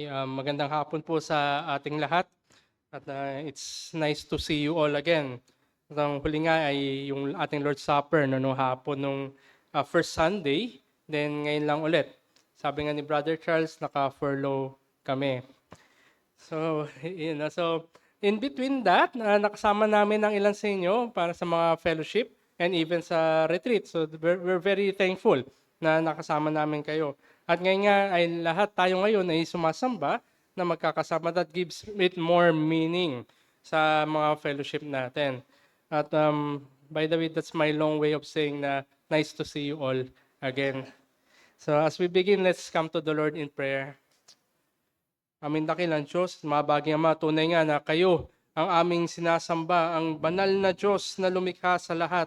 Magandang hapon po sa ating lahat at it's nice to see you all again. At ang huli nga ay yung ating Lord's Supper no, hapon nung first Sunday, then ngayon lang ulit. Sabi nga ni Brother Charles, naka-furlough kami. So, in between that, nakasama namin ang ilan sa inyo para sa mga fellowship and even sa retreat. So, we're very thankful na nakasama namin kayo. At ngayon nga ay lahat tayo ngayon ay sumasamba na magkakasama. That gives it more meaning sa mga fellowship natin. At by the way, that's my long way of saying na nice to see you all again. So as we begin, let's come to the Lord in prayer. Aming dakilang Diyos, mabaging Ama, tunay nga na kayo ang aming sinasamba, ang banal na Diyos na lumikha sa lahat.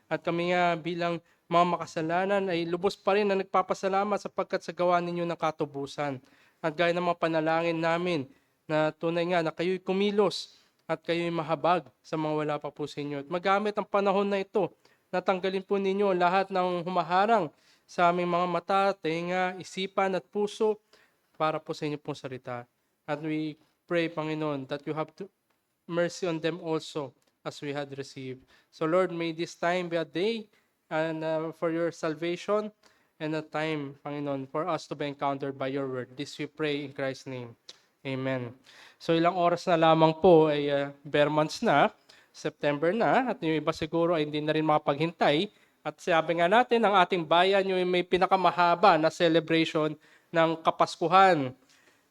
At kami nga bilang mga makasalanan ay lubos pa rin na nagpapasalamat sapagkat sa gawa ninyo ng katubusan. At gaya ng mga panalangin namin na tunay nga na kayo'y kumilos at kayo'y mahabag sa mga wala pa po sa inyo. At magamit ang panahon na ito, natanggalin po ninyo lahat ng humaharang sa aming mga mata, tenga, isipan at puso, para po sa inyo pong salita. At we pray, Panginoon, that you have mercy on them also as we had received. So Lord, may this time be a day and for your salvation and a time, Panginoon, for us to be encountered by your word. This we pray in Christ's name. Amen. So ilang oras na lamang po ay bare months na, September na, at yung iba siguro ay hindi na rin makapaghintay. At sabi nga natin, ang ating bayan yung may pinakamahaba na celebration ng Kapaskuhan.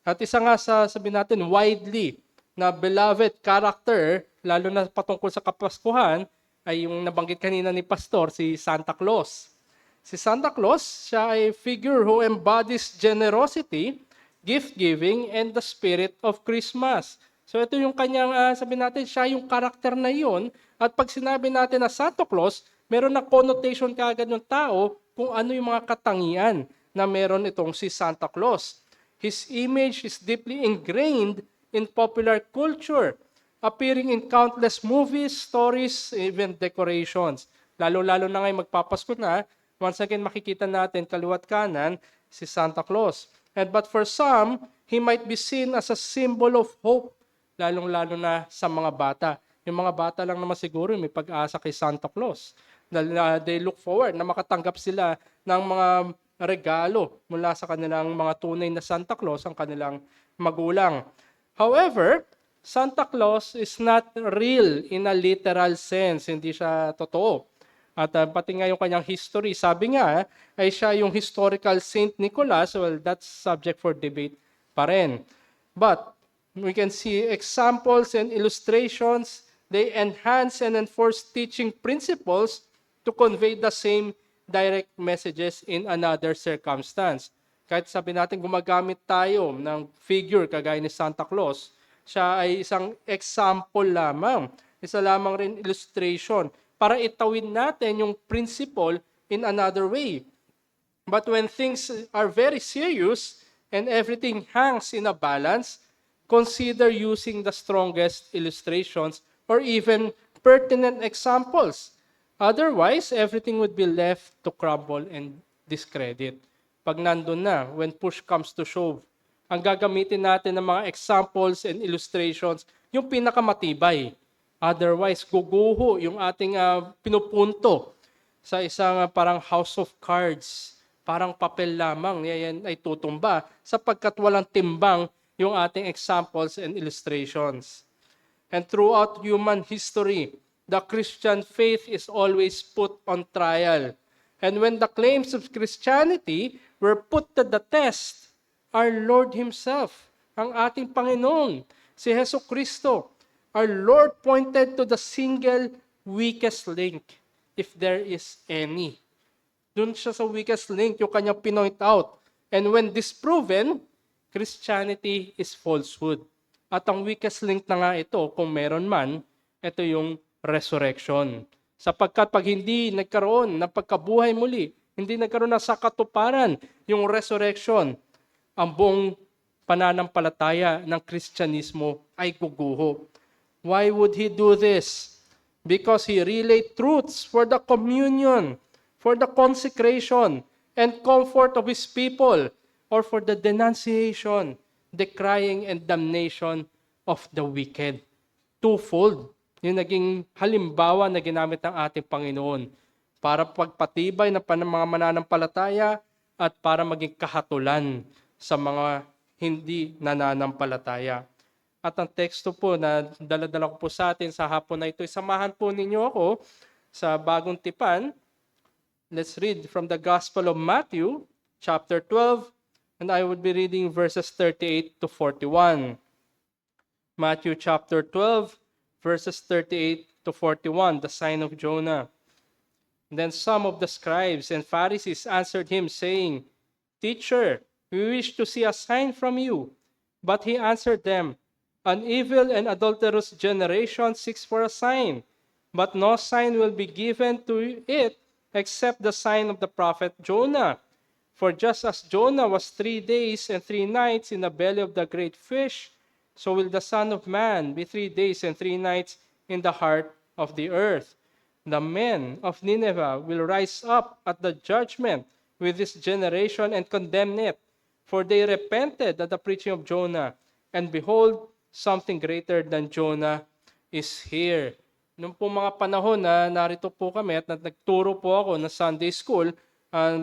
At isa nga sabi natin, widely na beloved character, lalo na patungkol sa Kapaskuhan, ay yung nabanggit kanina ni Pastor, si Santa Claus. Si Santa Claus, siya ay figure who embodies generosity, gift-giving, and the spirit of Christmas. So ito yung kanyang, sabi natin, siya yung karakter na yun. At pag sinabi natin na Santa Claus, meron na connotation kaagad ng tao kung ano yung mga katangian na meron itong si Santa Claus. His image is deeply ingrained in popular culture, appearing in countless movies, stories, even decorations. Lalo-lalo na ngayon magpapasko na, once again makikita natin kaliwat kanan si Santa Claus. But for some, he might be seen as a symbol of hope, lalong-lalo na sa mga bata. Yung mga bata lang naman siguro may pag-asa kay Santa Claus. They look forward na makatanggap sila ng mga regalo mula sa kanilang mga tunay na Santa Claus, ang kanilang magulang. However, Santa Claus is not real in a literal sense. Hindi siya totoo. At pati nga yung kanyang history, sabi nga, ay siya yung historical Saint Nicholas. Well, that's subject for debate pa rin. But we can see examples and illustrations. They enhance and enforce teaching principles to convey the same direct messages in another circumstance. Kahit sabi natin gumagamit tayo ng figure kagaya ni Santa Claus, siya ay isang example lamang. Isa lamang rin illustration para itawid natin yung principle in another way. But when things are very serious and everything hangs in a balance, consider using the strongest illustrations or even pertinent examples. Otherwise, everything would be left to crumble and discredit. Pag nandun na, when push comes to shove, ang gagamitin natin ng mga examples and illustrations, yung pinakamatibay. Otherwise, guguho yung ating pinupunto sa isang parang house of cards. Parang papel lamang, yan ay tutumba sapagkat walang timbang yung ating examples and illustrations. And throughout human history, the Christian faith is always put on trial. And when the claims of Christianity were put to the test, our Lord Himself, ang ating Panginoon, si Hesus Kristo, our Lord pointed to the single weakest link, if there is any. Doon siya sa weakest link, yung kanyang pinoint out. And when disproven, Christianity is falsehood. At ang weakest link na nga ito, kung meron man, ito yung resurrection. Sapagkat pag hindi nagkaroon ng pagkabuhay muli, hindi nagkaroon na sa katuparan yung resurrection, ang buong pananampalataya ng Kristyanismo ay guguho. Why would He do this? Because He relayed truths for the communion, for the consecration, and comfort of His people, or for the denunciation decrying and damnation of the wicked. Twofold. Yung naging halimbawa na ginamit ng ating Panginoon para pagpatibay ng mga mananampalataya at para maging kahatulan sa mga hindi nananampalataya. At ang teksto po na dala-dala ko po sa atin sa hapon na ito, samahan po ninyo ako sa bagong tipan. Let's read from the Gospel of Matthew, chapter 12, and I would be reading verses 38 to 41. Matthew chapter 12, verses 38 to 41, the sign of Jonah. Then some of the scribes and Pharisees answered him, saying, Teacher, we wish to see a sign from you. But he answered them, An evil and adulterous generation seeks for a sign, but no sign will be given to it except the sign of the prophet Jonah. For just as Jonah was 3 days and 3 nights in the belly of the great fish, so will the Son of Man be 3 days and 3 nights in the heart of the earth. The men of Nineveh will rise up at the judgment with this generation and condemn it, for they repented at the preaching of Jonah, and behold, something greater than Jonah is here. Noong po mga panahon na narito po kami at nagturo po ako ng Sunday School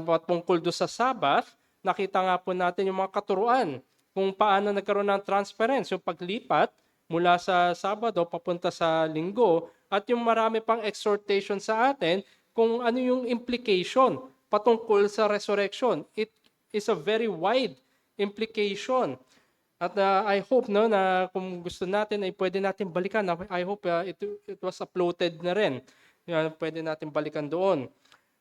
patungkol do sa Sabbath, nakita nga po natin yung mga katuruan kung paano nagkaroon ng transference, yung paglipat mula sa Sabado papunta sa Linggo, at yung marami pang exhortation sa atin kung ano yung implication patungkol sa resurrection. It is a very wide implication. At I hope na kung gusto natin ay pwede natin balikan. I hope it was uploaded na rin. Pwede natin balikan doon.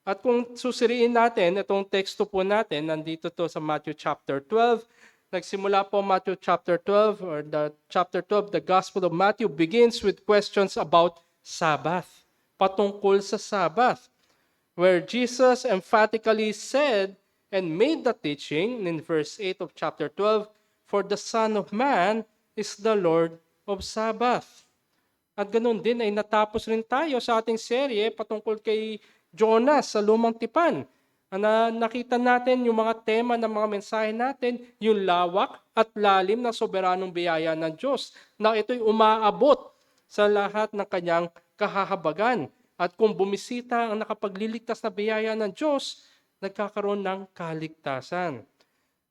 At kung susiriin natin, itong teksto po natin, nandito to sa Matthew chapter 12. Nagsimula po Matthew chapter 12, or the chapter 12, the Gospel of Matthew begins with questions about Sabbath, patungkol sa Sabbath, where Jesus emphatically said and made the teaching in verse 8 of chapter 12, For the Son of Man is the Lord of Sabbath. At ganun din ay natapos rin tayo sa ating serye patungkol kay Jonas sa Lumang Tipan. Na nakita natin yung mga tema ng mga mensahe natin, yung lawak at lalim ng soberanong biyaya ng Diyos, na ito'y umaabot sa lahat ng kanyang kahahabagan. At kung bumisita ang nakapagliligtas na biyaya ng Diyos, nagkakaroon ng kaligtasan.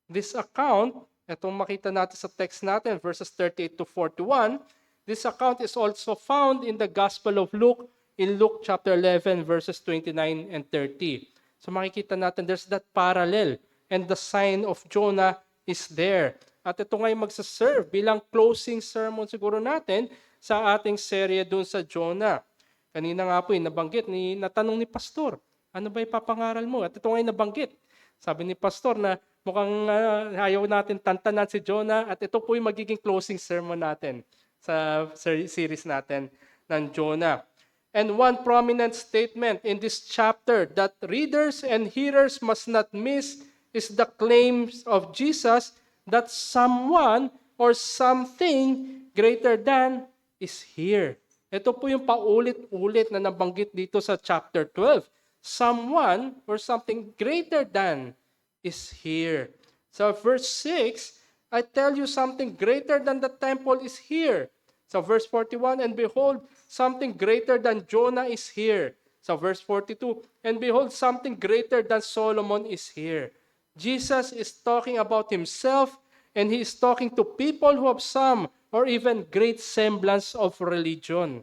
This account, itong makita natin sa text natin, verses 38 to 41, this account is also found in the Gospel of Luke, in Luke chapter 11, verses 29 and 30. So makikita natin, there's that parallel, and the sign of Jonah is there. At ito nga'y magsaserve bilang closing sermon siguro natin sa ating serye dun sa Jonah. Kanina nga po, nabanggit, natanong ni Pastor, ano ba ipapangaral mo? At ito nga'y nabanggit. Sabi ni Pastor na mukhang ayaw natin tantanan si Jonah, at ito po yung magiging closing sermon natin sa series natin ng Jonah. And one prominent statement in this chapter that readers and hearers must not miss is the claims of Jesus that someone or something greater than is here. Ito po yung paulit-ulit na nabanggit dito sa chapter 12. Someone or something greater than is here. So verse 6, I tell you something greater than the temple is here. So verse 41, and behold, something greater than Jonah is here. So verse 42, and behold, something greater than Solomon is here. Jesus is talking about himself, and he is talking to people who have some or even great semblance of religion.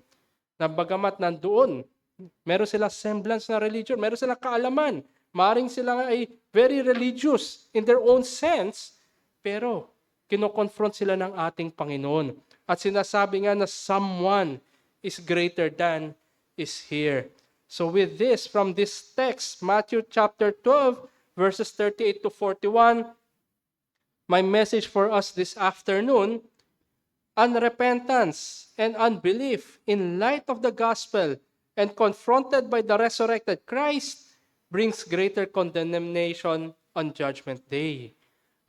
Na bagamat nandoon, meron silang semblance na religion, meron silang kaalaman, maring sila ay very religious in their own sense, pero kinoconfront sila ng ating Panginoon. At sinasabi nga na someone is greater than is here. So with this, from this text, Matthew chapter 12, verses 38 to 41, my message for us this afternoon, unrepentance and unbelief in light of the gospel and confronted by the resurrected Christ brings greater condemnation on Judgment Day.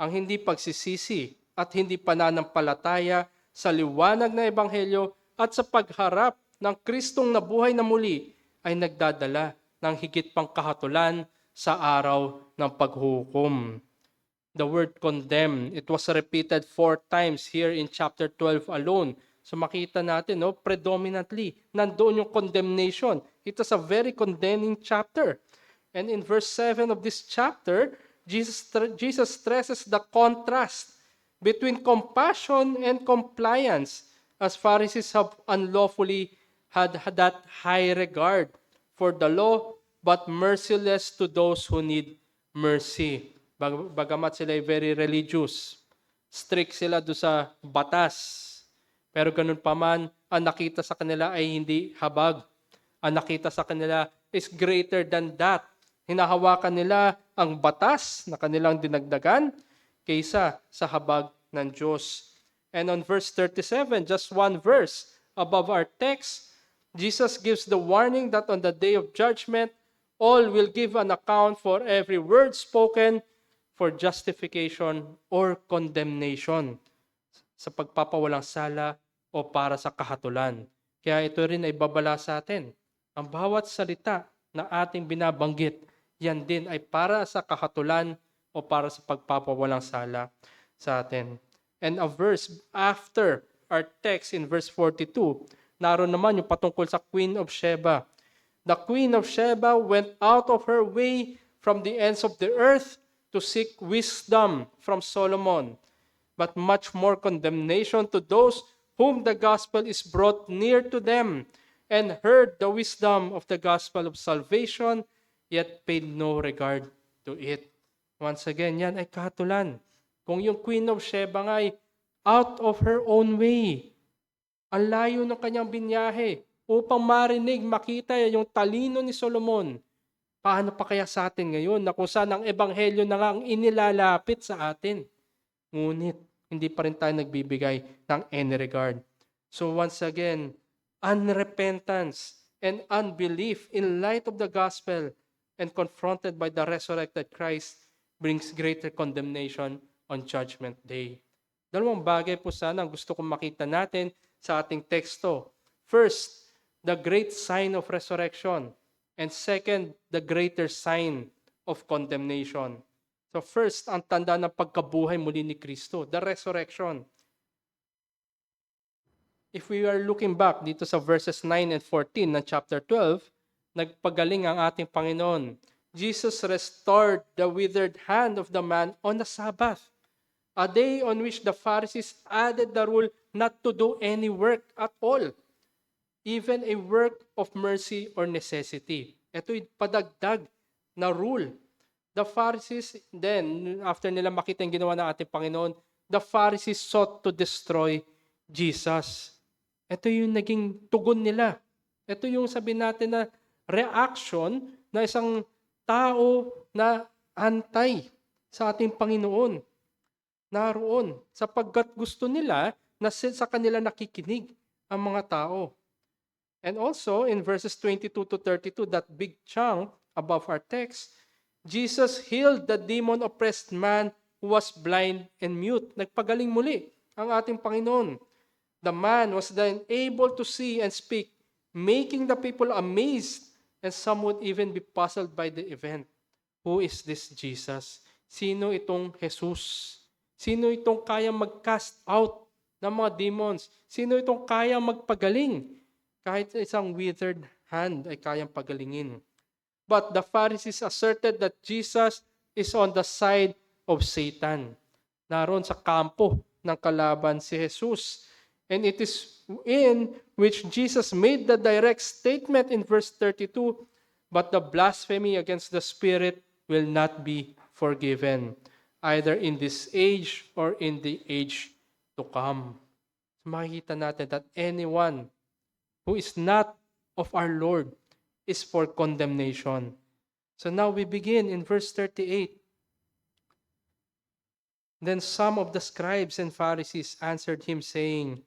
Ang hindi pagsisisi at hindi pananampalataya sa liwanag na ebanghelyo at sa pagharap ng Kristong nabuhay na muli ay nagdadala ng higit pang kahatulan sa araw ng paghukom. the word condemn. It was repeated 4 times here in chapter 12 alone. So makita natin, no, predominantly, nandoon yung condemnation. It was a very condemning chapter. And in verse 7 of this chapter, Jesus stresses the contrast between compassion and compliance, as Pharisees have unlawfully had that high regard for the law, but merciless to those who need mercy. Bagamat sila ay very religious, strict sila do sa batas. Pero ganun pa man, ang nakita sa kanila ay hindi habag. Ang nakita sa kanila is greater than that. Hinahawakan nila ang batas na kanilang dinagdagan kaysa sa habag ng Diyos. And on verse 37, just one verse above our text, Jesus gives the warning that on the day of judgment, all will give an account for every word spoken for justification or condemnation, sa pagpapawalang sala o para sa kahatulan. Kaya ito rin ay babala sa atin. Ang bawat salita na ating binabanggit, yan din ay para sa kahatulan o para sa pagpapawalang sala sa atin. And a verse after our text in verse 42, naroon naman yung patungkol sa Queen of Sheba. The Queen of Sheba went out of her way from the ends of the earth to seek wisdom from Solomon, but much more condemnation to those whom the gospel is brought near to them, and heard the wisdom of the gospel of salvation, yet paid no regard to it. Once again, yan ay kahatulan. Kung yung Queen of Sheba nga ay out of her own way, ang layo ng kanyang binyahe upang marinig, makita yung talino ni Solomon. Paano pa kaya sa atin ngayon na kung saan ang ebanghelyo na nga ang inilalapit sa atin? Ngunit, hindi pa rin tayo nagbibigay ng any regard. So once again, unrepentance and unbelief in light of the gospel and confronted by the resurrected Christ brings greater condemnation on Judgment Day. Dalawang bagay po sana ang gusto kong makita natin sa ating teksto. First, the great sign of resurrection. And second, the greater sign of condemnation. So first, ang tanda ng pagkabuhay muli ni Kristo, the resurrection. If we are looking back dito sa verses 9 and 14 ng chapter 12, nagpagaling ang ating Panginoon. Jesus restored the withered hand of the man on the Sabbath, a day on which the Pharisees added the rule not to do any work at all, even a work of mercy or necessity. Ito'y padagdag na rule. The Pharisees, then, after nila makita yung ginawa ng ating Panginoon, the Pharisees sought to destroy Jesus. Ito yung naging tugon nila. Ito yung sabi natin na reaction na isang tao na antay sa ating Panginoon. Naroon, sapagkat gusto nila na sa kanila nakikinig ang mga tao. And also, in verses 22 to 32, that big chunk above our text, Jesus healed the demon-oppressed man who was blind and mute. Nagpagaling muli ang ating Panginoon. The man was then able to see and speak, making the people amazed, and some would even be puzzled by the event. Who is this Jesus? Sino itong Jesus? Sino itong kayang mag-cast out ng mga demons? Sino itong kayang magpagaling? Kahit isang withered hand ay kayang pagalingin. But the Pharisees asserted that Jesus is on the side of Satan. Naroon sa kampo ng kalaban si Jesus. And it is in which Jesus made the direct statement in verse 32, but the blasphemy against the Spirit will not be forgiven, either in this age or in the age to come. So makikita natin that anyone who is not of our Lord is for condemnation. So now we begin in verse 38. Then some of the scribes and Pharisees answered him, saying,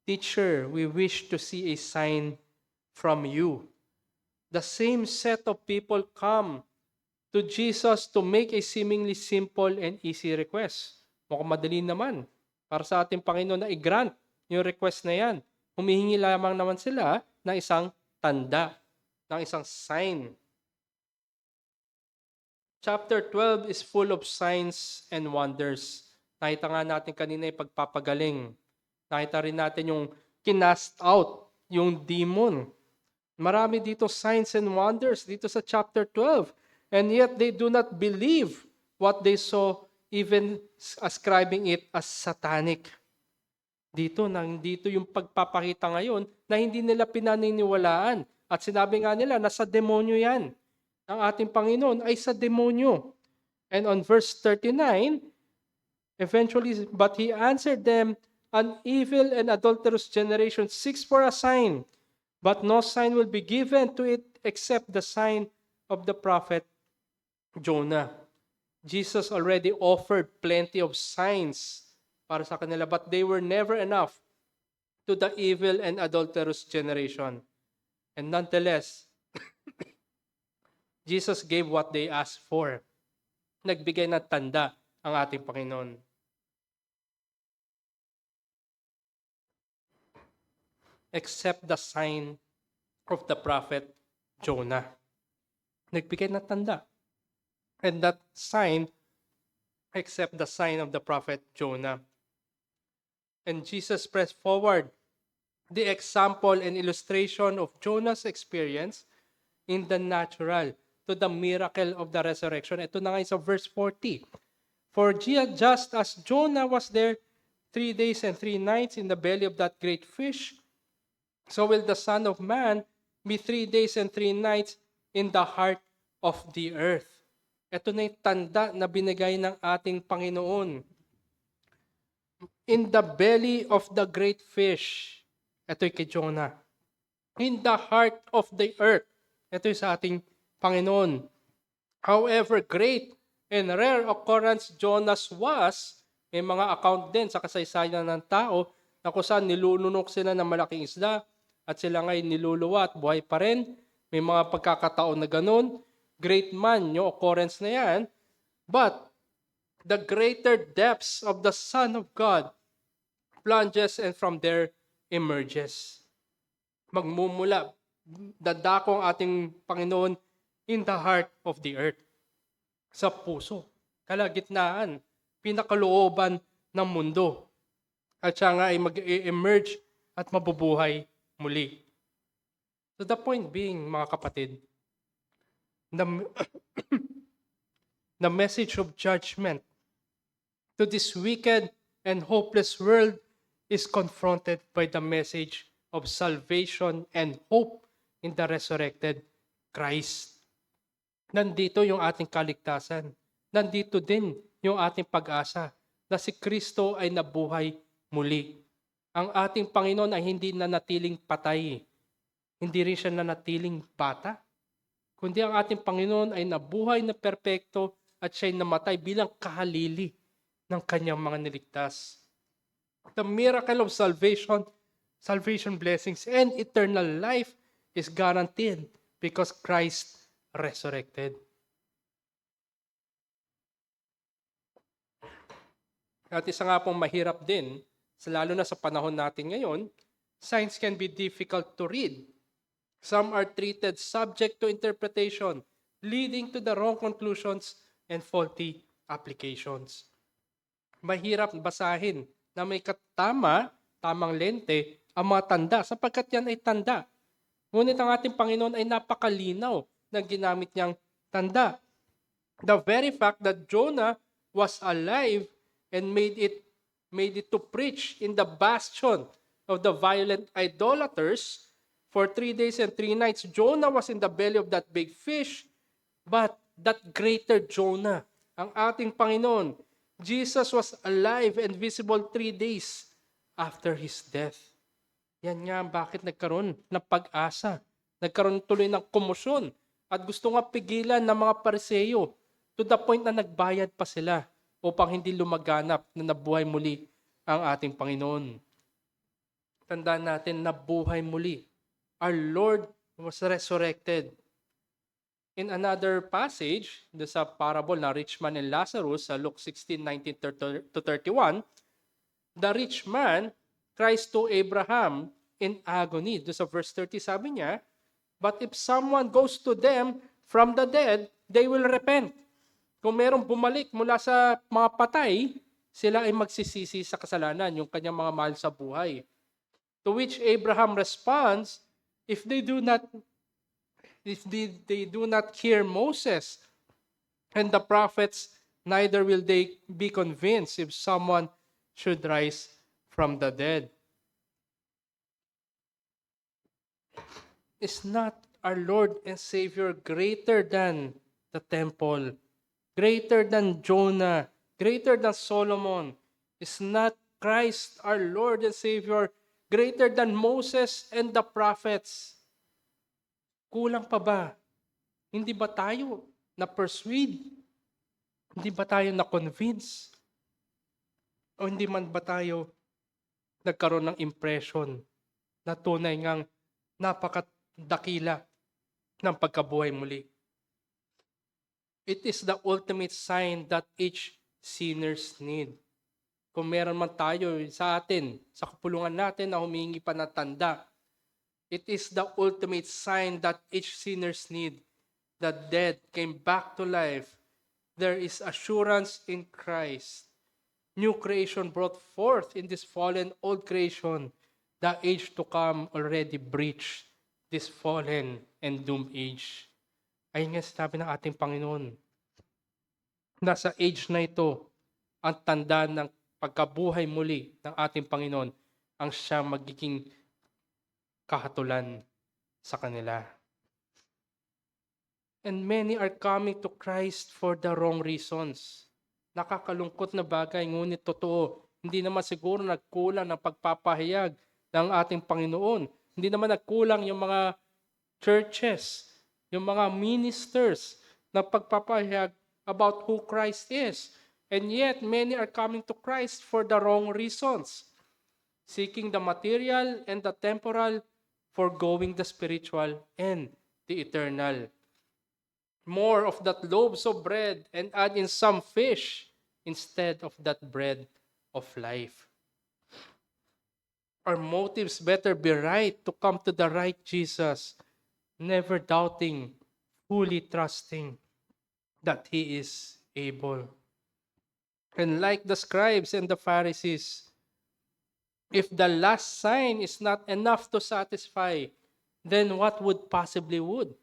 Teacher, we wish to see a sign from you. The same set of people come to Jesus to make a seemingly simple and easy request. Mukhang madali naman para sa ating Panginoon na i-grant yung request na yan. Humihingi lamang naman sila ng isang tanda, ng isang sign. chapter 12 is full of signs and wonders. Nakita nga natin kanina yung pagpapagaling. Nakita rin natin yung kinast out, yung demon. Marami dito signs and wonders dito sa chapter 12. And yet they do not believe what they saw, even ascribing it as satanic. Dito yung pagpapakita ngayon na hindi nila pinaniniwalaan. At sinabi nga nila na sa demonyo yan. Ang ating Panginoon ay sa demonyo. And on verse 39, eventually, but he answered them, an evil and adulterous generation seeks for a sign, but no sign will be given to it except the sign of the prophet Jonah. Jesus already offered plenty of signs para sa kanila, but they were never enough to the evil and adulterous generation. And nonetheless, Jesus gave what they asked for. Nagbigay ng tanda ang ating Panginoon. Except the sign of the prophet Jonah. Nagbigay ng tanda. And that sign, except the sign of the prophet Jonah. And Jesus pressed forward the example and illustration of Jonah's experience in the natural to the miracle of the resurrection. Ito na nga sa verse 40. For just as Jonah was there 3 days and 3 nights in the belly of that great fish, so will the Son of Man be 3 days and 3 nights in the heart of the earth. Ito na yung tanda na binigay ng ating Panginoon. In the belly of the great fish. Ito yung kay Jonah. In the heart of the earth. Ito yung sa ating Panginoon. However great and rare occurrence Jonas was, may mga account din sa kasaysayan ng tao na kung saan nilulunok sila ng malaking isda at sila ngay niluluwa at buhay pa rin. May mga pagkakataon na ganun. Great man yung occurrence na yan. But the greater depths of the Son of God plunges and from there emerges. Magmumula, dadako ang ating Panginoon in the heart of the earth. Sa puso, kalagitnaan, pinakalooban ng mundo. At siya nga ay mag-emerge at mabubuhay muli. So the point being, mga kapatid, the message of judgment to this wicked and hopeless world is confronted by the message of salvation and hope in the resurrected Christ. Nandito yung ating kaligtasan. Nandito din yung ating pag-asa na si Kristo ay nabuhay muli. Ang ating Panginoon ay hindi nanatiling patay. Hindi rin siya nanatiling bata. Kundi ang ating Panginoon ay nabuhay na perpekto at siya'y namatay bilang kahalili ng kanyang mga niligtas. The miracle of salvation blessings, and eternal life is guaranteed because Christ resurrected. At isa nga pong mahirap din, lalo na sa panahon natin ngayon, signs can be difficult to read. Some are treated subject to interpretation, leading to the wrong conclusions and faulty applications. Mahirap basahin na may tamang lente ang mga tanda sapagkat yan ay tanda. Ngunit ang ating Panginoon ay napakalinaw na ginamit niyang tanda. The very fact that Jonah was alive and made it to preach in the bastion of the violent idolaters for 3 days and 3 nights. Jonah was in the belly of that big fish, but that greater Jonah, ang ating Panginoon, Jesus was alive and visible 3 days after His death. Yan nga bakit nagkaroon ng pag-asa. Nagkaroon tuloy ng komosyon at gusto nga pigilan ng mga Pariseyo to the point na nagbayad pa sila upang hindi lumaganap na nabuhay muli ang ating Panginoon. Tandaan natin na buhay muli. Our Lord was resurrected. In another passage, sa parable na rich man and Lazarus, sa Luke 16:19-31, the rich man cries to Abraham in agony. Doon sa verse 30, sabi niya, but if someone goes to them from the dead, they will repent. Kung merong bumalik mula sa mga patay, sila ay magsisisi sa kasalanan, yung kanyang mga mahal sa buhay. To which Abraham responds, if they do not hear Moses and the prophets, neither will they be convinced if someone should rise from the dead. Is not our Lord and Savior greater than the temple, greater than Jonah, greater than Solomon? Is not Christ our Lord and Savior greater than Moses and the prophets? Kulang pa ba? Hindi ba tayo na-persuade? Hindi ba tayo na-convince? O hindi man ba tayo nagkaroon ng impression na tunay ngang napakadakila ng pagkabuhay muli? It is the ultimate sign that each sinners need. Kung meron man tayo sa atin, sa kapulungan natin na humingi pa ng tanda, it is the ultimate sign that each sinners need. The dead came back to life. There is assurance in Christ. New creation brought forth in this fallen old creation. The age to come already breached this fallen and doomed age. Ayun nga sinabi ng ating Panginoon. Nasa age na ito, ang tanda ng pagkabuhay muli ng ating Panginoon ang siya magiging kahatulan sa kanila. And many are coming to Christ for the wrong reasons. Nakakalungkot na bagay, ngunit totoo. Hindi naman siguro nagkulang ng pagpapahayag ng ating Panginoon. Hindi naman nagkulang yung mga churches, yung mga ministers na pagpapahayag about who Christ is. And yet, many are coming to Christ for the wrong reasons. Seeking the material and the temporal, forgoing the spiritual and the eternal. More of that loaves of bread and add in some fish instead of that bread of life. Our motives better be right to come to the right Jesus, never doubting, fully trusting that He is able. And like the scribes and the Pharisees, if the last sign is not enough to satisfy, then what would possibly would?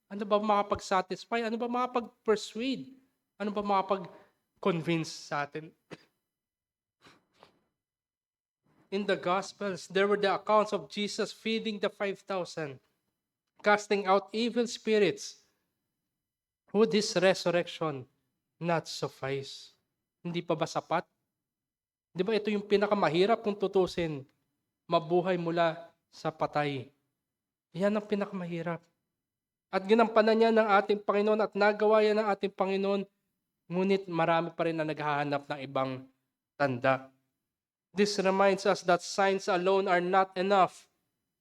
Ano ba makapag-satisfy? Ano ba makapag-persuade? Ano ba makapag-convince sa atin? In the Gospels, there were the accounts of Jesus feeding the 5,000, casting out evil spirits. Would His resurrection not suffice? Hindi pa ba sapat? Di ba ito yung pinakamahirap kung tutusin? Mabuhay mula sa patay. Yan ang pinakamahirap. At ginampanan niya ng ating Panginoon at nagawa yan ng ating Panginoon, ngunit marami pa rin na naghahanap ng ibang tanda. This reminds us that signs alone are not enough.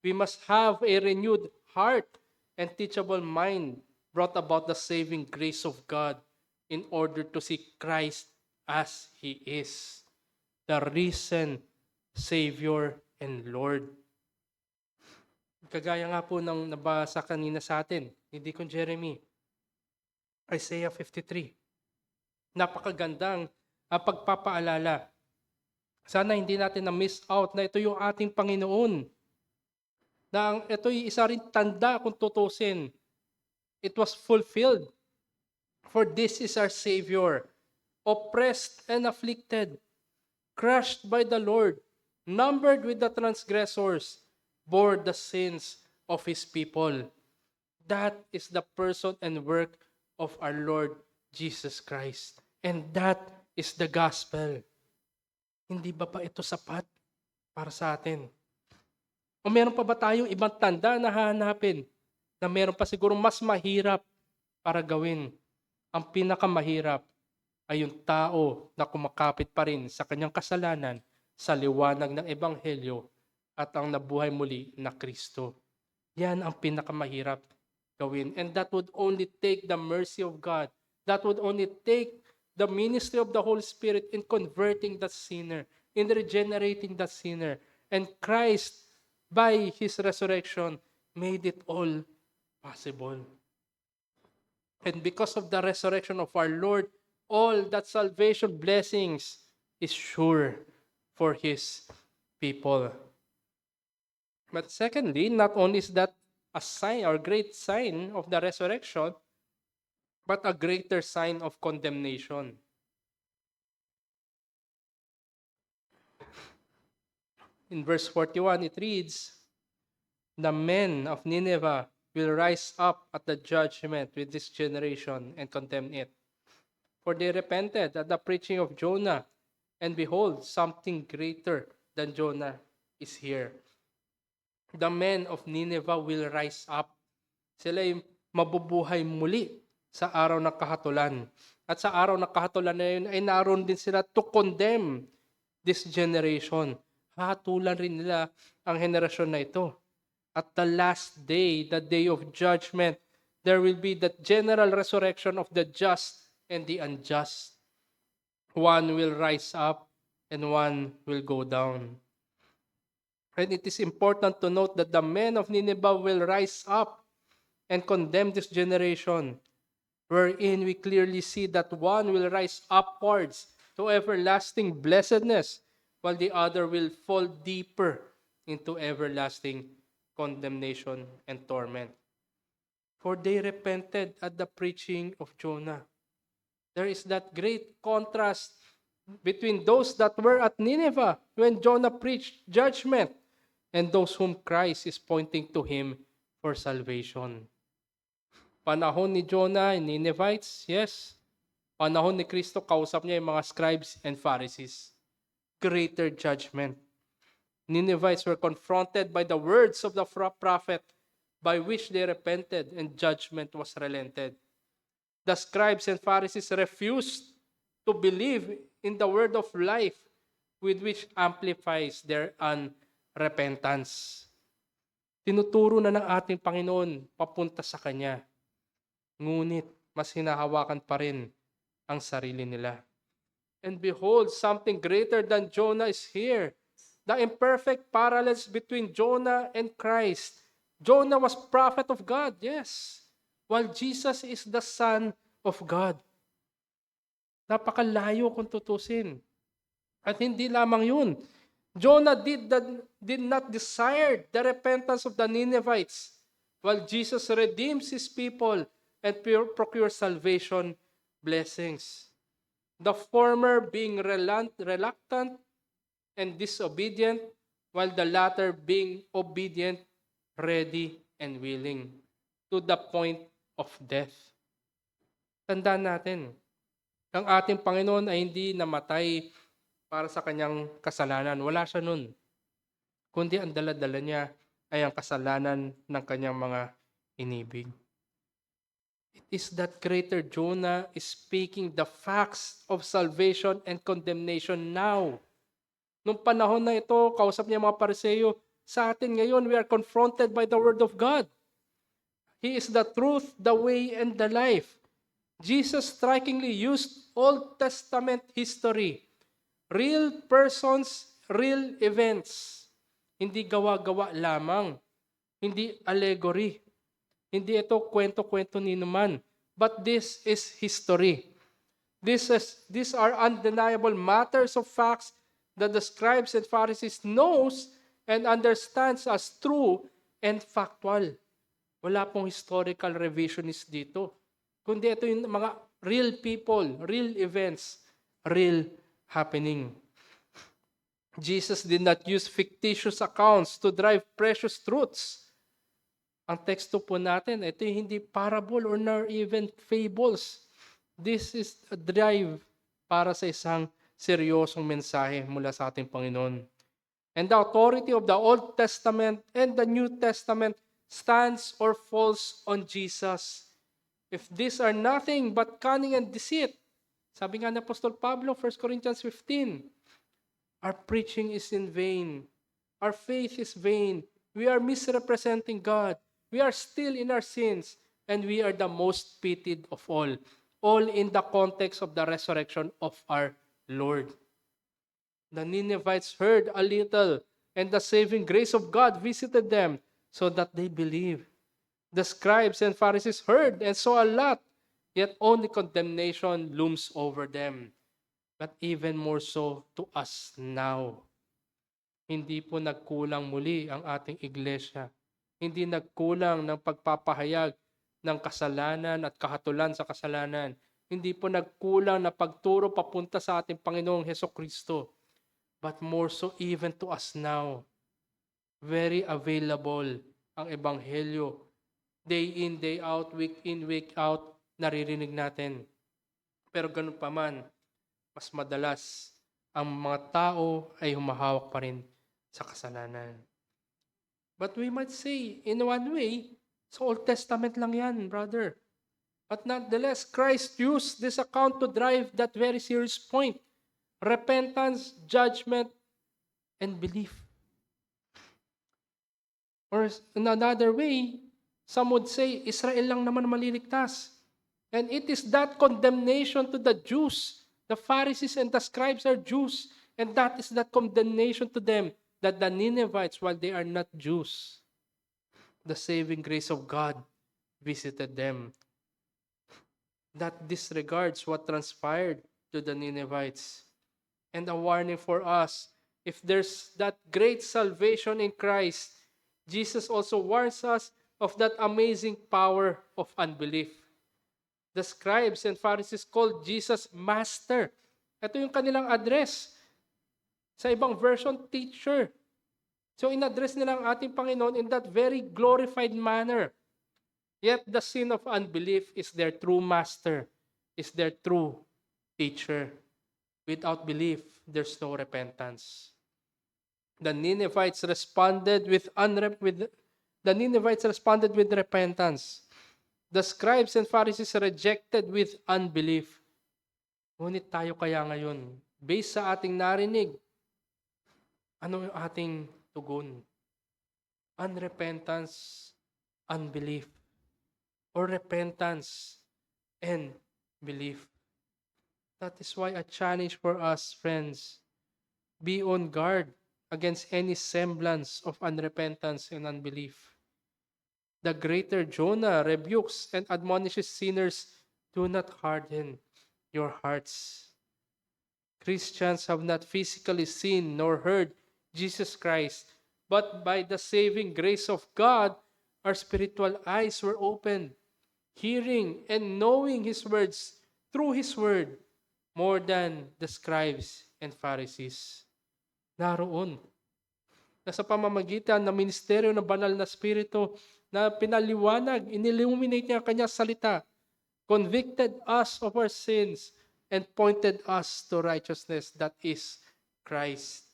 We must have a renewed heart and teachable mind brought about the saving grace of God in order to see Christ as He is, the risen Savior and Lord. Kagaya nga po ng nabasa kanina sa atin, ni Deacon Jeremy, Isaiah 53. Napakagandang pagpapaalala. Sana hindi natin na-miss out na ito yung ating Panginoon. Na ito'y isa rin tanda kung tutusin. It was fulfilled. For this is our Savior, oppressed and afflicted, crushed by the Lord, numbered with the transgressors, bore the sins of His people. That is the person and work of our Lord Jesus Christ. And that is the gospel. Hindi ba ito sapat para sa atin? O meron pa ba tayong ibang tanda na hahanapin na meron pa siguro mas mahirap para gawin? Ang pinakamahirap ay yung tao na kumakapit pa rin sa kanyang kasalanan sa liwanag ng Ebanghelyo at ang nabuhay muli na Kristo. Yan ang pinakamahirap gawin. And that would only take the mercy of God. That would only take the ministry of the Holy Spirit in converting that sinner, in regenerating that sinner. And Christ, by His resurrection, made it all possible. And because of the resurrection of our Lord all that salvation blessings is sure for His people. But secondly, not only is that a sign or great sign of the resurrection, but a greater sign of condemnation. In verse 41, it reads, "The men of Nineveh will rise up at the judgment with this generation and condemn it. For they repented at the preaching of Jonah, and behold, something greater than Jonah is here." The men of Nineveh will rise up. Sila ay mabubuhay muli sa araw ng kahatulan. At sa araw ng kahatulan na yun ay naroon din sila to condemn this generation. Hatulan rin nila ang henerasyon na ito. At the last day, the day of judgment, there will be the general resurrection of the just and the unjust. One will rise up and one will go down. And it is important to note that the men of Nineveh will rise up and condemn this generation, wherein we clearly see that one will rise upwards to everlasting blessedness, while the other will fall deeper into everlasting condemnation and torment. For they repented at the preaching of Jonah. There is that great contrast between those that were at Nineveh when Jonah preached judgment and those whom Christ is pointing to him for salvation. Panahon ni Jonah and Ninevites, yes. Panahon ni Kristo, kausap niya yung mga scribes and Pharisees. Greater judgment. Ninevites were confronted by the words of the prophet by which they repented and judgment was relented. The scribes and Pharisees refused to believe in the word of life with which amplifies their unrepentance. Tinuturo na ng ating Panginoon papunta sa Kanya. Ngunit mas hinahawakan pa rin ang sarili nila. And behold, something greater than Jonah is here. The imperfect parallels between Jonah and Christ. Jonah was prophet of God, yes, while Jesus is the Son of God. Napakalayo kung tutusin. At hindi lamang yun. Jonah did not desire the repentance of the Ninevites, while Jesus redeems His people and procures salvation blessings. The former being reluctant and disobedient, while the latter being obedient, ready, and willing, to the point of death. Tandaan natin, ang ating Panginoon ay hindi namatay para sa kanyang kasalanan. Wala siya nun. Kundi ang dala-dala niya ay ang kasalanan ng kanyang mga inibig. It is that greater Jonah is speaking the facts of salvation and condemnation now. Nung panahon na ito, kausap niya mga Pariseo, sa atin ngayon, we are confronted by the Word of God. He is the truth, the way, and the life. Jesus strikingly used Old Testament history. Real persons, real events. Hindi gawa-gawa lamang. Hindi allegory. Hindi ito kwento-kwento ni naman. But this is history. These are undeniable matters of facts that the scribes and Pharisees knows and understands as true and factual. Wala pong historical revisionist dito. Kundi ito yung mga real people, real events, real happening. Jesus did not use fictitious accounts to drive precious truths. Ang teksto po natin, ito yung hindi parable or nor even fables. This is a drive para sa isang seryosong mensahe mula sa ating Panginoon. And the authority of the Old Testament and the New Testament stands or falls on Jesus. If these are nothing but cunning and deceit, sabi nga ni Apostol Pablo, 1 Corinthians 15, our preaching is in vain. Our faith is vain. We are misrepresenting God. We are still in our sins, and we are the most pitied of all in the context of the resurrection of our Lord. The Ninevites heard a little, and the saving grace of God visited them so that they believed. The scribes and Pharisees heard and saw a lot, Yet only condemnation looms over them. But even more so to us now. Hindi po nagkulang muli ang ating iglesia. Hindi nagkulang ng pagpapahayag ng kasalanan at kahatulan sa kasalanan. Hindi po nagkulang na pagturo papunta sa ating Panginoong Hesukristo. But more so even to us now. Very available ang Ebanghelyo. Day in, day out, week in, week out, naririnig natin. Pero ganun pa man, mas madalas ang mga tao ay humahawak pa rin sa kasalanan. But we might say, in one way, sa Old Testament lang yan, brother. But nonetheless, Christ used this account to drive that very serious point. Repentance, judgment, and belief. Or in another way, some would say, Israel lang naman maliligtas. And it is that condemnation to the Jews. The Pharisees and the scribes are Jews. And that is that condemnation to them that the Ninevites, while they are not Jews, the saving grace of God visited them. That disregards what transpired to the Ninevites. And a warning for us, if there's that great salvation in Christ, Jesus also warns us of that amazing power of unbelief. The scribes and Pharisees called Jesus Master. Ito yung kanilang address. Sa ibang version, teacher. So in-address nila ang ating Panginoon in that very glorified manner. Yet the sin of unbelief is their true master, is their true teacher. Without belief, there's no repentance. The Ninevites responded with repentance. The scribes and Pharisees rejected with unbelief. Ngunit tayo kaya ngayon, based sa ating narinig, ano yung ating tugon? Unrepentance, unbelief, or repentance and belief. That is why a challenge for us, friends, be on guard against any semblance of unrepentance and unbelief. The greater Jonah rebukes and admonishes sinners, do not harden your hearts. Christians have not physically seen nor heard Jesus Christ, but by the saving grace of God, our spiritual eyes were opened, hearing and knowing His words through His word more than the scribes and Pharisees. Naroon, na sa pamamagitan ng ministeryo ng banal na Espiritu na pinaliwanag, inilluminate niya ang kanyang salita, convicted us of our sins, and pointed us to righteousness, that is Christ.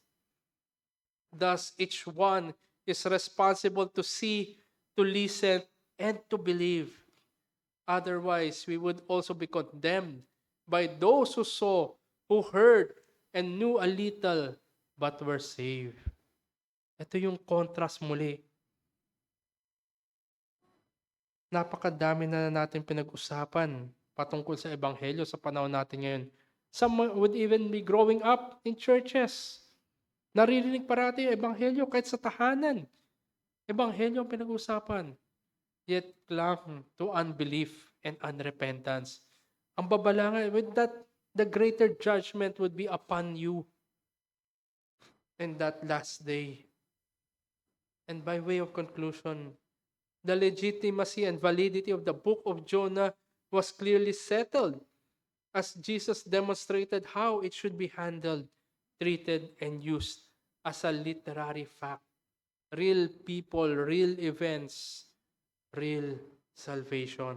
Thus, each one is responsible to see, to listen, and to believe. Otherwise, we would also be condemned by those who saw, who heard, and knew a little, but were saved. Ito yung contrast muli. Napakadami na natin pinag-usapan patungkol sa Ebanghelyo sa panahon natin ngayon. Some would even be growing up in churches. Naririnig parati yung Ebanghelyo kahit sa tahanan. Ebanghelyo ang pinag-usapan. Yet clung to unbelief and unrepentance. Ang babalangan, with that, the greater judgment would be upon you in that last day. And by way of conclusion, the legitimacy and validity of the book of Jonah was clearly settled as Jesus demonstrated how it should be handled, treated, and used as a literary fact. Real people, real events, real salvation.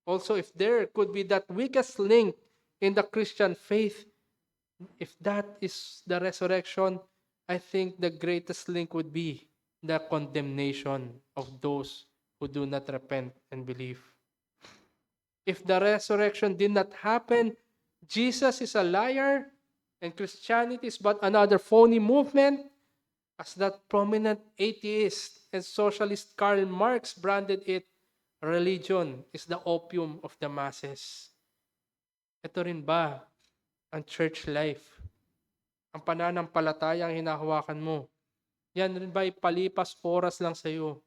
Also, if there could be that weakest link in the Christian faith, if that is the resurrection, I think the greatest link would be the condemnation of those who do not repent and believe. If the resurrection did not happen, Jesus is a liar and Christianity is but another phony movement, as that prominent atheist and socialist Karl Marx branded it. Religion is the opium of the masses. Ito rin ba ang church life? Ang pananampalatayang hinahawakan mo, yan rin ba'y palipas oras lang sa iyo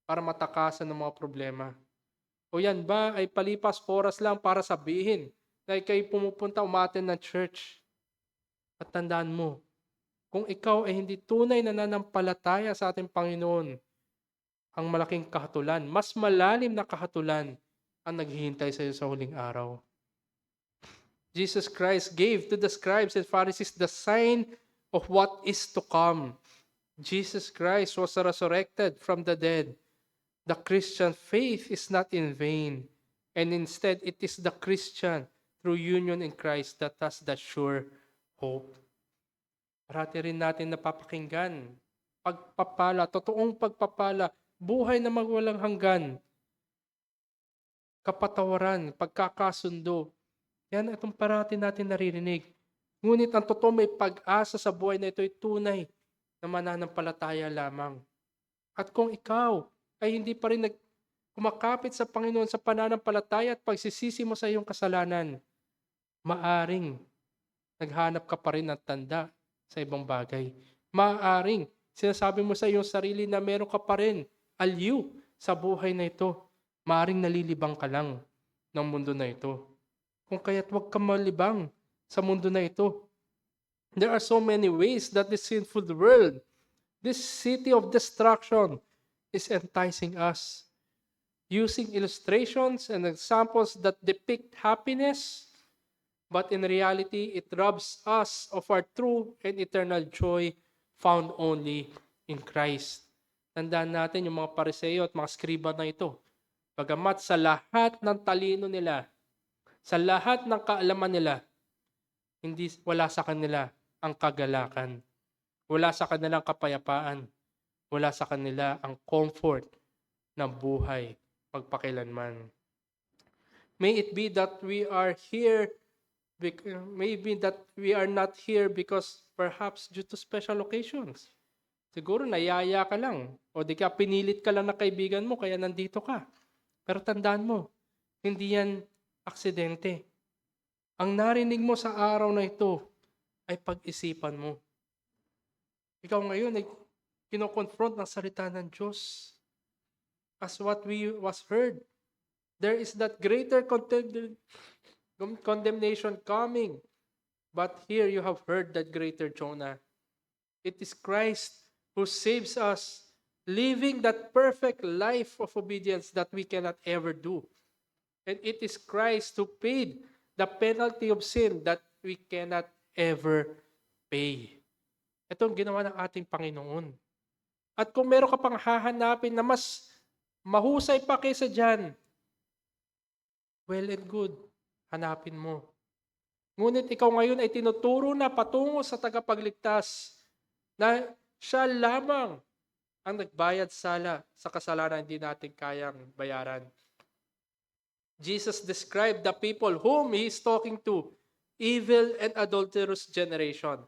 para matakasan ng mga problema? O yan ba ay palipas oras lang para sabihin na ikay pumupunta umattend ng church? At tandaan mo, kung ikaw ay hindi tunay na nananampalataya sa ating Panginoon, ang malaking kahatulan, mas malalim na kahatulan ang naghihintay sa iyo sa huling araw. Jesus Christ gave to the scribes and Pharisees the sign of what is to come. Jesus Christ was resurrected from the dead. The Christian faith is not in vain, and instead it is the Christian through union in Christ that has the sure hope. Parati rin natin napapakinggan, pagpapala, totoong pagpapala, buhay na magwalang hanggan, kapatawaran, pagkakasundo. Yan itong parati natin naririnig. Ngunit ang totoo may pag-asa sa buhay na ito ay tunay na mananampalataya lamang. At kung ikaw ay hindi pa rin kumakapit sa Panginoon sa pananampalataya at pagsisisi mo sa iyong kasalanan, maaring naghanap ka pa rin ng tanda sa ibang bagay. Maaring sinasabi mo sa iyong sarili na meron ka pa rin aliw sa buhay na ito. Maaring nalilibang ka lang ng mundo na ito. Kung kaya't huwag ka malibang sa mundo na ito. There are so many ways that this sinful world, this city of destruction, is enticing us. Using illustrations and examples that depict happiness, but in reality, it robs us of our true and eternal joy found only in Christ. Tandaan natin yung mga Pariseo at mga skriba na ito. Bagamat sa lahat ng talino nila, sa lahat ng kaalaman nila, wala sa kanila ang kagalakan. Wala sa kanilang kapayapaan. Wala sa kanila ang comfort ng buhay magpakilanman. May it be that we are here, maybe that we are not here because perhaps due to special occasions. Siguro nayaya ka lang o di ka pinilit ka lang na kaibigan mo kaya nandito ka. Pero tandaan mo, hindi yan aksidente. Ang narinig mo sa araw na ito ay pag-isipan mo. Ikaw ngayon ay kinoconfront ng salita ng Diyos. As what was heard, there is that greater condemnation coming. But here you have heard that greater Jonah. It is Christ who saves us, living that perfect life of obedience that we cannot ever do. And it is Christ who paid the penalty of sin that we cannot ever pay. Ito ang ginawa ng ating Panginoon. At kung meron ka pang hahanapin na mas mahusay pa kaysa dyan, well and good, hanapin mo. Ngunit ikaw ngayon ay tinuturo na patungo sa tagapagligtas na siya lamang ang nagbayad sala sa kasalanan hindi natin kayang bayaran. Jesus described the people whom He is talking to, evil and adulterous generation.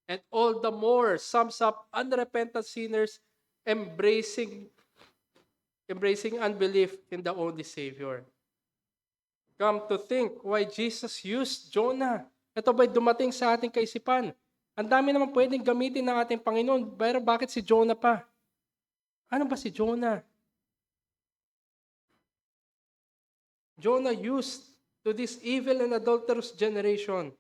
And all the more sums up unrepentant sinners embracing unbelief in the only Savior. Come to think why Jesus used Jonah. Ito ba'y dumating sa ating kaisipan? Ang dami naman pwedeng gamitin ng ating Panginoon, pero bakit si Jonah pa? Ano ba si Jonah? Jonah used to this evil and adulterous generation.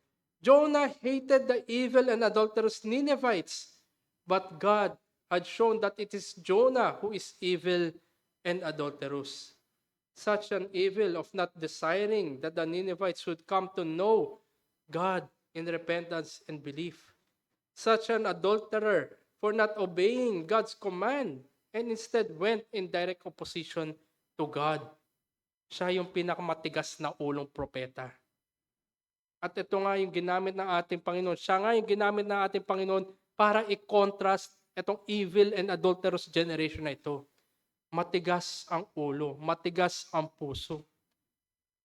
Jonah hated the evil and adulterous Ninevites, but God had shown that it is Jonah who is evil and adulterous. Such an evil of not desiring that the Ninevites should come to know God in repentance and belief. Such an adulterer for not obeying God's command and instead went in direct opposition to God. Siya yung pinakamatigas na ulong propeta. At ito nga yung ginamit ng ating Panginoon. Siya nga yung ginamit ng ating Panginoon para i-contrast itong evil and adulterous generation na ito. Matigas ang ulo, matigas ang puso.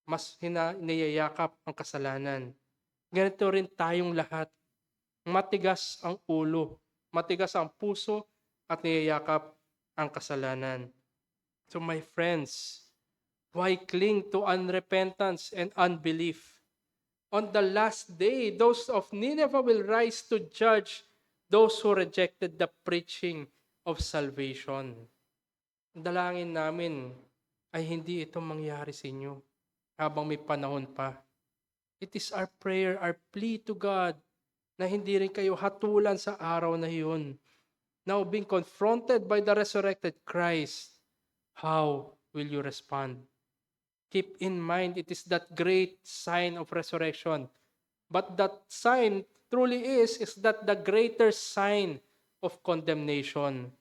Mas niyayakap ang kasalanan. Ganito rin tayong lahat. Matigas ang ulo, matigas ang puso, at niyayakap ang kasalanan. So my friends, why cling to unrepentance and unbelief? On the last day, those of Nineveh will rise to judge those who rejected the preaching of salvation. Dalangin namin ay hindi ito mangyari sa inyo habang may panahon pa. It is our prayer, our plea to God na hindi rin kayo hatulan sa araw na iyon. Now being confronted by the resurrected Christ, how will you respond? Keep in mind, it is that great sign of resurrection. But that sign truly is that the greater sign of condemnation.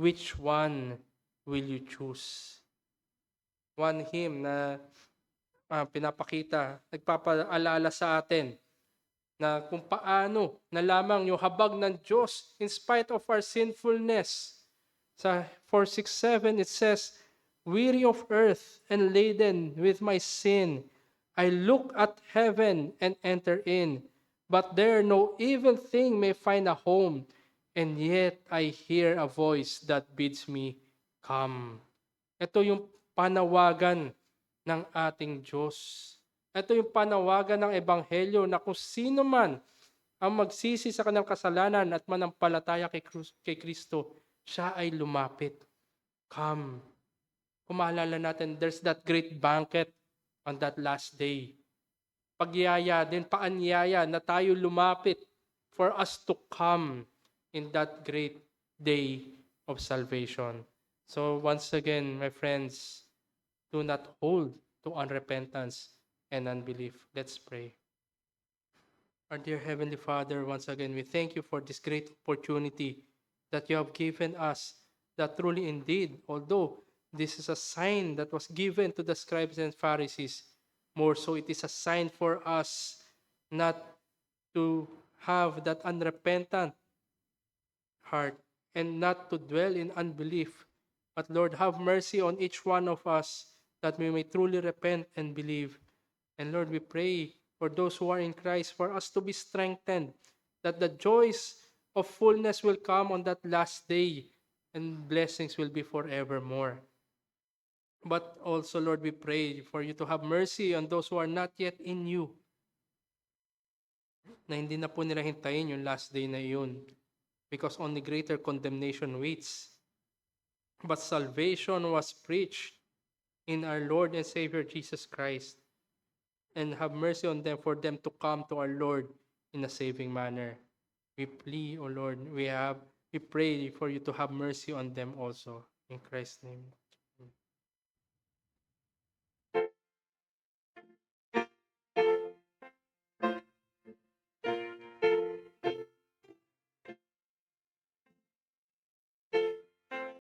Which one will you choose? One hymn na pinapakita, nagpapaalala sa atin na kung paano na lamang yung habag ng Diyos in spite of our sinfulness. Sa 467 it says, weary of earth and laden with my sin, I look at heaven and enter in, but there no evil thing may find a home, and yet I hear a voice that bids me come. Ito yung panawagan ng ating Diyos. Ito yung panawagan ng Ebanghelyo na kung sino man ang magsisi sa kanyang kasalanan at manampalataya kay Kristo, siya ay lumapit. Come. Kung maalala natin, there's that great banquet on that last day. Pagyaya din, paanyaya na tayo lumapit for us to come in that great day of salvation. So once again, my friends, do not hold to unrepentance and unbelief. Let's pray. Our dear Heavenly Father, once again, we thank you for this great opportunity that you have given us, that truly indeed, although this is a sign that was given to the scribes and Pharisees, more so it is a sign for us not to have that unrepentant heart and not to dwell in unbelief. But Lord, have mercy on each one of us that we may truly repent and believe. And Lord, we pray for those who are in Christ, for us to be strengthened, that the joys of fullness will come on that last day, and blessings will be forevermore. But also, Lord, we pray for you to have mercy on those who are not yet in you, na hindi na po nila hintayin yung last day na iyon, because only greater condemnation waits. But salvation was preached in our Lord and Savior Jesus Christ. And have mercy on them, for them to come to our Lord in a saving manner. We plead, O Lord, we pray for you to have mercy on them also. In Christ's name.